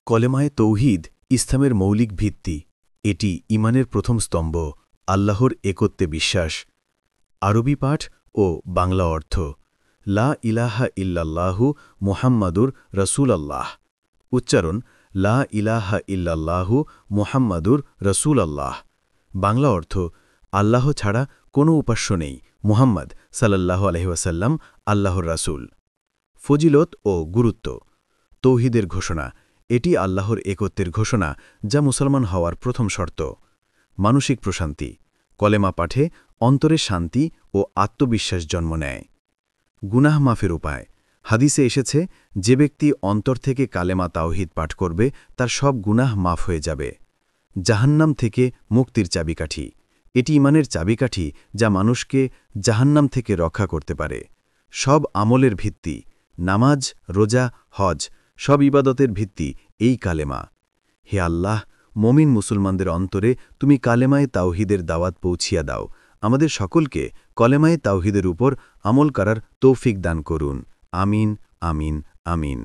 কলেমায়ে তৌহিদ ইসলামের মৌলিক ভিত্তি। এটি ঈমানের প্রথম স্তম্ভ, আল্লাহর একত্বে বিশ্বাস। আরবি পাঠ ও বাংলা অর্থ: লা ইলাহা ইল্লাল্লাহু মুহাম্মাদুর রাসূলুল্লাহ। উচ্চারণ: লা ইলাহা ইল্লাল্লাহু মুহাম্মাদুর রাসূলুল্লাহ। বাংলা অর্থ: আল্লাহ ছাড়া কোনো উপাস্য নেই, মুহাম্মদ সাল্লাল্লাহু আলাইহি ওয়াসাল্লাম আল্লাহর রাসূল। ফজিলত ও গুরুত্ব। তৌহিদের ঘোষণা: এটি আল্লাহর একত্বের ঘোষণা, যা মুসলমান হওয়ার প্রথম শর্ত। মানসিক প্রশান্তি: কলেমা পাঠে অন্তরে শান্তি ও আত্মবিশ্বাস জন্ম নেয়। গুনাহ মাফের উপায়: হাদিসে এসেছে, যে ব্যক্তি অন্তর থেকে কালেমা তাওহীদ পাঠ করবে তার সব গুনাহ মাফ হয়ে যাবে। জাহান্নাম থেকে মুক্তির চাবিকাঠি: এটি ঈমানের চাবিকাঠি, যা মানুষকে জাহান্নাম থেকে রক্ষা করতে পারে। সব আমলের ভিত্তি: নামাজ, রোজা, হজ, সব ইবাদতের ভিত্তি এই কালেমা। হে আল্লাহ, মমিন মুসলমানদের অন্তরে তুমি কালেমায়ে তাওহীদের দাওয়াত পৌঁছিয়া দাও। আমাদের সকলকে কলেমায়ে তাওহীদের উপর আমল করার তৌফিক দান করুন। আমিন, আমিন, আমিন।